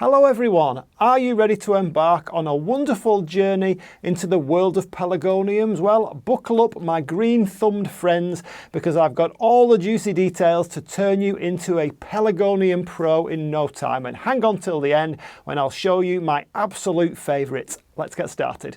Hello everyone, are you ready to embark on a wonderful journey into the world of pelargoniums? Well, buckle up my green-thumbed friends because I've got all the juicy details to turn you into a pelargonium pro in no time. And hang on till the end when I'll show you my absolute favourites. Let's get started.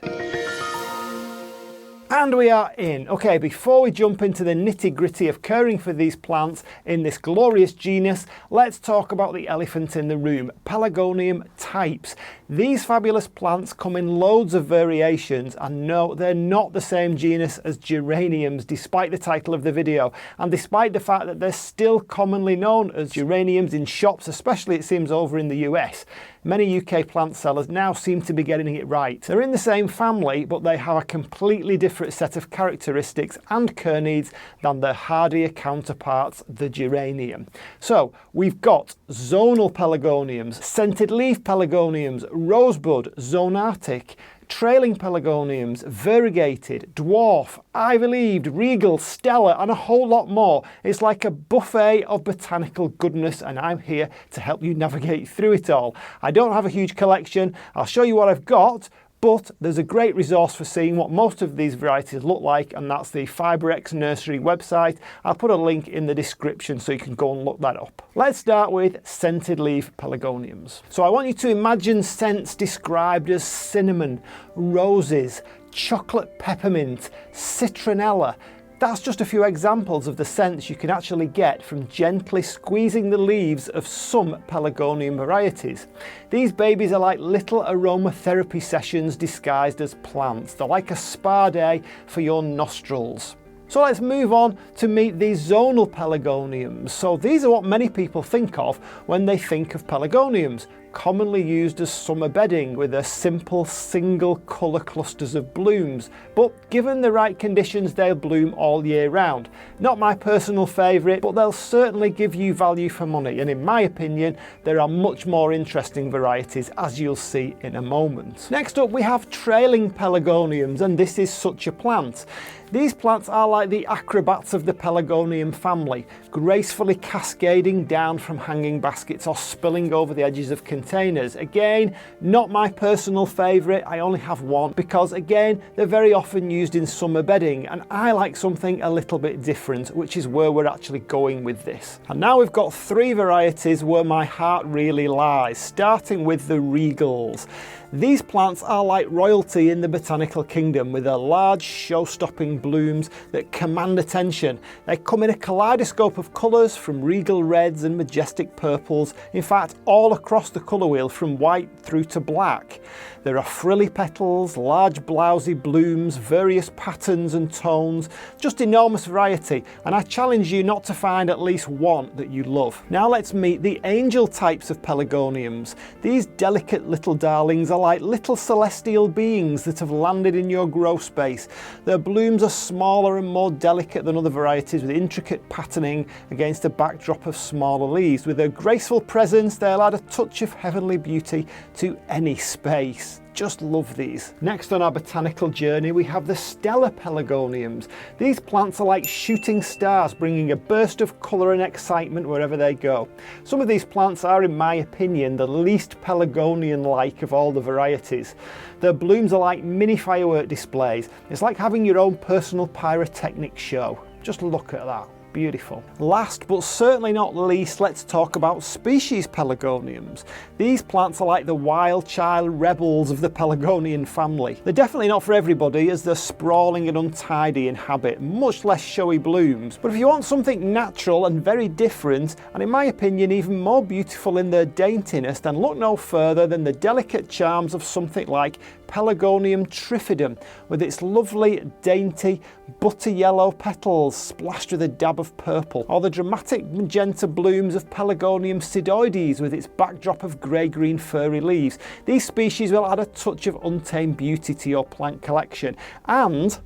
And we are in. Okay, before we jump into the nitty-gritty of caring for these plants in this glorious genus, let's talk about the elephant in the room, pelargonium types. These fabulous plants come in loads of variations, and no, they're not the same genus as geraniums, despite the title of the video, and despite the fact that they're still commonly known as geraniums in shops, especially it seems over in the US. Many UK plant sellers now seem to be getting it right. They're in the same family, but they have a completely different set of characteristics and care needs than their hardier counterparts, the geranium. So we've got zonal pelargoniums, scented leaf pelargoniums, rosebud, zonatic, trailing pelargoniums, variegated, dwarf, ivy-leaved, regal, stellar, and a whole lot more. It's like a buffet of botanical goodness, and I'm here to help you navigate through it all. I don't have a huge collection. I'll show you what I've got, but there's a great resource for seeing what most of these varieties look like, and that's the FiberX Nursery website. I'll put a link in the description so you can go and look that up. Let's start with scented leaf pelargoniums. So I want you to imagine scents described as cinnamon, roses, chocolate peppermint, citronella. That's just a few examples of the scents you can actually get from gently squeezing the leaves of some pelargonium varieties. These babies are like little aromatherapy sessions disguised as plants. They're like a spa day for your nostrils. So let's move on to meet these zonal pelargoniums. So these are what many people think of when they think of pelargoniums, commonly used as summer bedding with their simple single colour clusters of blooms, but given the right conditions they'll bloom all year round. Not my personal favourite, but they'll certainly give you value for money, and in my opinion there are much more interesting varieties, as you'll see in a moment. Next up we have trailing pelargoniums, and this is such a plant. These plants are like the acrobats of the pelargonium family, gracefully cascading down from hanging baskets or spilling over the edges of containers. Again, not my personal favourite. I only have one because, again, they're very often used in summer bedding, and I like something a little bit different, which is where we're actually going with this. And now we've got three varieties where my heart really lies, starting with the Regals. These plants are like royalty in the botanical kingdom, with their large show-stopping blooms that command attention. They come in a kaleidoscope of colours, from regal reds and majestic purples, in fact all across the colour wheel from white through to black. There are frilly petals, large blousy blooms, various patterns and tones, just enormous variety, and I challenge you not to find at least one that you love. Now let's meet the angel types of pelargoniums. These delicate little darlings are like little celestial beings that have landed in your grow space. Their blooms are smaller and more delicate than other varieties, with intricate patterning against a backdrop of smaller leaves. With their graceful presence, they'll add a touch of heavenly beauty to any space. Just love these. Next on our botanical journey we have the stellar pelargoniums. These plants are like shooting stars, bringing a burst of colour and excitement wherever they go. Some of these plants are, in my opinion, the least pelargonian-like of all the varieties. Their blooms are like mini firework displays. It's like having your own personal pyrotechnic show. Just look at that. Beautiful. Last but certainly not least, let's talk about species pelargoniums. These plants are like the wild child rebels of the pelargonian family. They're definitely not for everybody, as they're sprawling and untidy in habit, much less showy blooms. But if you want something natural and very different, and in my opinion even more beautiful in their daintiness, then look no further than the delicate charms of something like Pelargonium trifidum, with its lovely, dainty, butter yellow petals splashed with a dab of purple, or the dramatic magenta blooms of Pelargonium sidoides with its backdrop of grey-green furry leaves. These species will add a touch of untamed beauty to your plant collection, and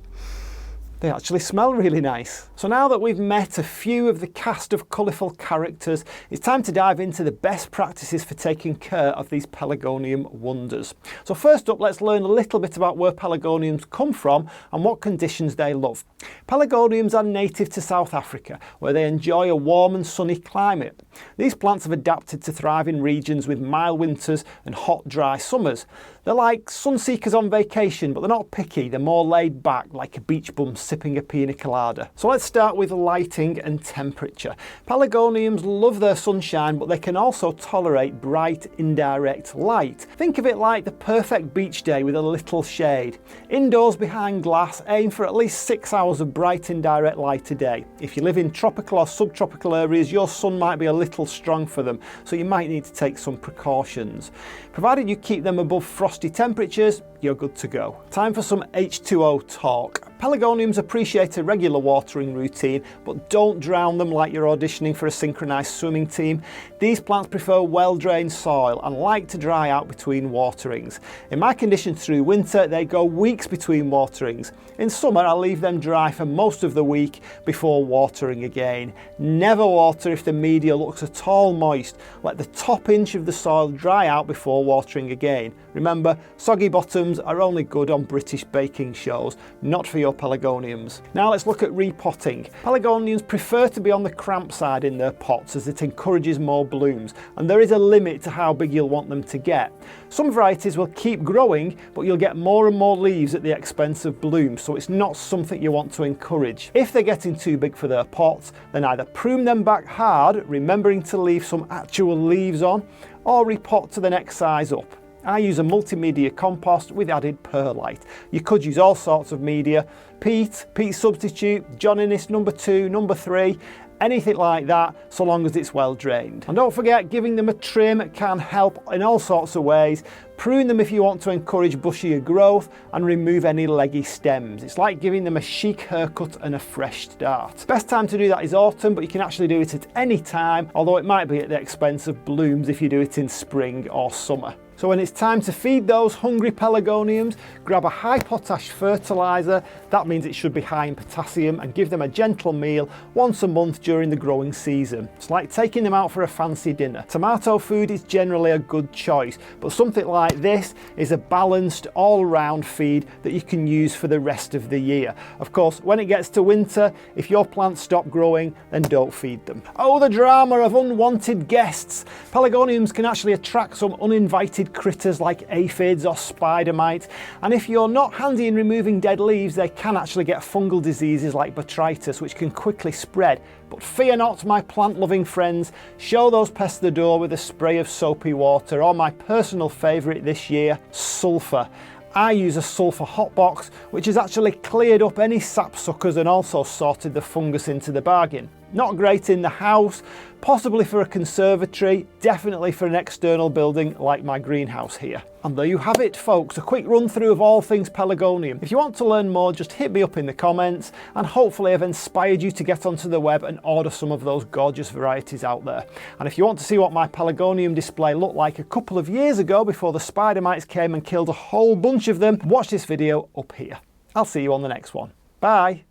They actually smell really nice. So now that we've met a few of the cast of colourful characters, it's time to dive into the best practices for taking care of these Pelargonium wonders. So first up, let's learn a little bit about where Pelargoniums come from and what conditions they love. Pelargoniums are native to South Africa, where they enjoy a warm and sunny climate. These plants have adapted to thrive in regions with mild winters and hot, dry summers. They're like sun seekers on vacation, but they're not picky. They're more laid back, like a beach bum sipping a pina colada. So let's start with lighting and temperature. Pelargoniums love their sunshine, but they can also tolerate bright, indirect light. Think of it like the perfect beach day with a little shade. Indoors behind glass, aim for at least 6 hours of bright, indirect light a day. If you live in tropical or subtropical areas, your sun might be a little strong for them, so you might need to take some precautions. Provided you keep them above frosty temperatures, you're good to go. Time for some H2O talk. Pelargoniums appreciate a regular watering routine, but don't drown them like you're auditioning for a synchronised swimming team. These plants prefer well-drained soil and like to dry out between waterings. In my conditions through winter, they go weeks between waterings. In summer, I leave them dry for most of the week before watering again. Never water if the media looks at all moist. Let the top inch of the soil dry out before watering again. Remember, soggy bottoms are only good on British baking shows, not for your Pelargoniums. Now let's look at repotting. Pelargoniums prefer to be on the cramp side in their pots as it encourages more blooms, and there is a limit to how big you'll want them to get. Some varieties will keep growing, but you'll get more and more leaves at the expense of blooms, so it's not something you want to encourage. If they're getting too big for their pots, then either prune them back hard, remembering to leave some actual leaves on, or repot to the next size up. I use a multimedia compost with added perlite. You could use all sorts of media, peat substitute, John Innes number 2, number 3, anything like that, so long as it's well drained. And don't forget, giving them a trim can help in all sorts of ways. Prune them if you want to encourage bushier growth and remove any leggy stems. It's like giving them a chic haircut and a fresh start. Best time to do that is autumn, but you can actually do it at any time, although it might be at the expense of blooms if you do it in spring or summer. So when it's time to feed those hungry Pelargoniums, grab a high potash fertiliser. That means it should be high in potassium, and give them a gentle meal once a month during the growing season. It's like taking them out for a fancy dinner. Tomato food is generally a good choice, but something like this is a balanced all-round feed that you can use for the rest of the year. Of course, when it gets to winter, if your plants stop growing, then don't feed them. Oh, the drama of unwanted guests. Pelargoniums can actually attract some uninvited critters like aphids or spider mite, and if you're not handy in removing dead leaves, they can actually get fungal diseases like botrytis, which can quickly spread. But fear not, my plant-loving friends. Show those pests the door with a spray of soapy water, or my personal favourite this year, sulphur. I use a sulphur hot box, which has actually cleared up any sapsuckers and also sorted the fungus into the bargain. Not great in the house, possibly for a conservatory, definitely for an external building like my greenhouse here. And there you have it, folks, a quick run through of all things Pelargonium. If you want to learn more, just hit me up in the comments, and hopefully I've inspired you to get onto the web and order some of those gorgeous varieties out there. And if you want to see what my Pelargonium display looked like a couple of years ago before the spider mites came and killed a whole bunch of them, watch this video up here. I'll see you on the next one. Bye!